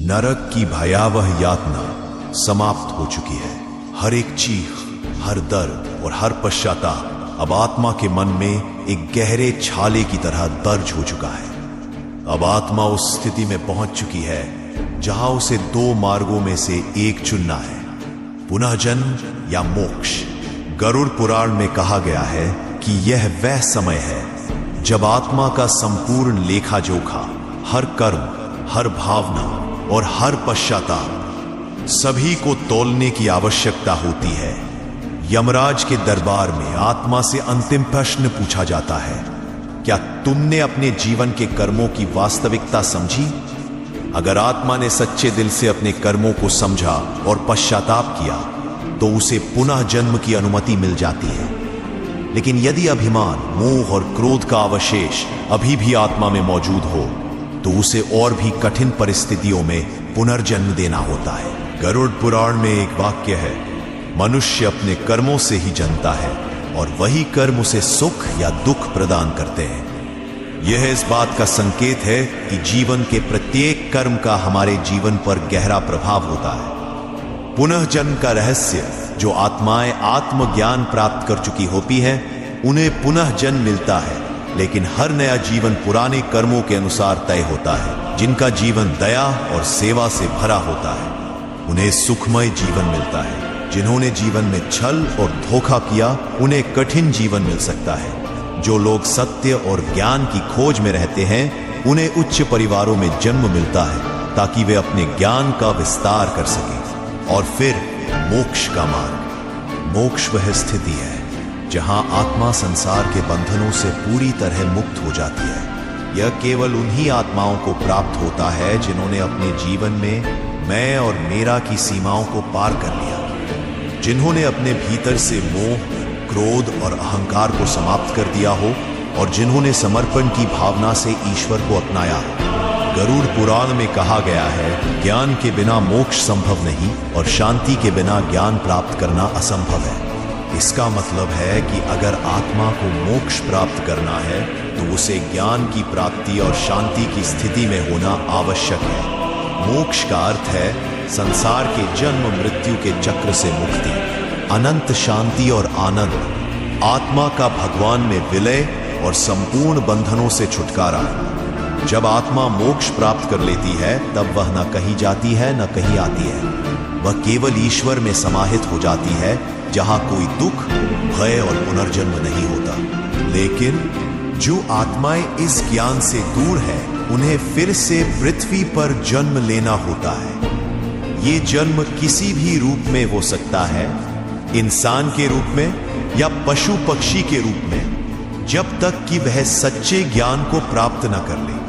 नरक की भयावह यातना समाप्त हो चुकी है। हर एक चीख, हर दर्द और हर पश्चाताप अब आत्मा के मन में एक गहरे छाले की तरह दर्ज हो चुका है। अब आत्मा उस स्थिति में पहुंच चुकी है जहां उसे दो मार्गों में से एक चुनना है, पुनः जन्म या मोक्ष। गरुड़ पुराण में कहा गया है कि यह वह समय है जब आत्मा का संपूर्ण लेखा जोखा, हर कर्म, हर भावना और हर पश्चाताप सभी को तौलने की आवश्यकता होती है। यमराज के दरबार में आत्मा से अंतिम प्रश्न पूछा जाता है, क्या तुमने अपने जीवन के कर्मों की वास्तविकता समझी? अगर आत्मा ने सच्चे दिल से अपने कर्मों को समझा और पश्चाताप किया तो उसे पुनः जन्म की अनुमति मिल जाती है। लेकिन यदि अभिमान, मोह और क्रोध का अवशेष अभी भी आत्मा में मौजूद हो तो उसे और भी कठिन परिस्थितियों में पुनर्जन्म देना होता है। गरुड़ पुराण में एक वाक्य है, मनुष्य अपने कर्मों से ही जन्मता है और वही कर्म उसे सुख या दुख प्रदान करते हैं। यह इस बात का संकेत है कि जीवन के प्रत्येक कर्म का हमारे जीवन पर गहरा प्रभाव होता है। पुनः जन्म का रहस्य जो आत्माएं आत्मज्ञान प्राप्त कर चुकी होती हैं, उन्हें पुनः जन्म मिलता है, लेकिन हर नया जीवन पुराने कर्मों के अनुसार तय होता है। जिनका जीवन दया और सेवा से भरा होता है उन्हें सुखमय जीवन मिलता है। जिन्होंने जीवन में छल और धोखा किया उन्हें कठिन जीवन मिल सकता है। जो लोग सत्य और ज्ञान की खोज में रहते हैं उन्हें उच्च परिवारों में जन्म मिलता है ताकि वे अपने ज्ञान का विस्तार कर सकें। और फिर मोक्ष का मार्ग। मोक्ष वह स्थिति है जहां आत्मा संसार के बंधनों से पूरी तरह मुक्त हो जाती है। यह केवल उन्हीं आत्माओं को प्राप्त होता है जिन्होंने अपने जीवन में मैं और मेरा की सीमाओं को पार कर लिया, जिन्होंने अपने भीतर से मोह, क्रोध और अहंकार को समाप्त कर दिया हो और जिन्होंने समर्पण की भावना से ईश्वर को अपनाया। गरुड़ पुराण में कहा गया है, ज्ञान के बिना मोक्ष संभव नहीं और शांति के बिना ज्ञान प्राप्त करना असंभव है। इसका मतलब है कि अगर आत्मा को मोक्ष प्राप्त करना है तो उसे ज्ञान की प्राप्ति और शांति की स्थिति में होना आवश्यक है। मोक्ष का अर्थ है संसार के जन्म मृत्यु के चक्र से मुक्ति, अनंत शांति और आनंद, आत्मा का भगवान में विलय और संपूर्ण बंधनों से छुटकारा। जब आत्मा मोक्ष प्राप्त कर लेती है तब वह न कहीं जाती है न कहीं आती है। वह केवल ईश्वर में समाहित हो जाती है जहां कोई दुख, भय और पुनर्जन्म नहीं होता। लेकिन जो आत्माएं इस ज्ञान से दूर है उन्हें फिर से पृथ्वी पर जन्म लेना होता है। ये जन्म किसी भी रूप में हो सकता है, इंसान के रूप में या पशु पक्षी के रूप में, जब तक कि वह सच्चे ज्ञान को प्राप्त न कर ले।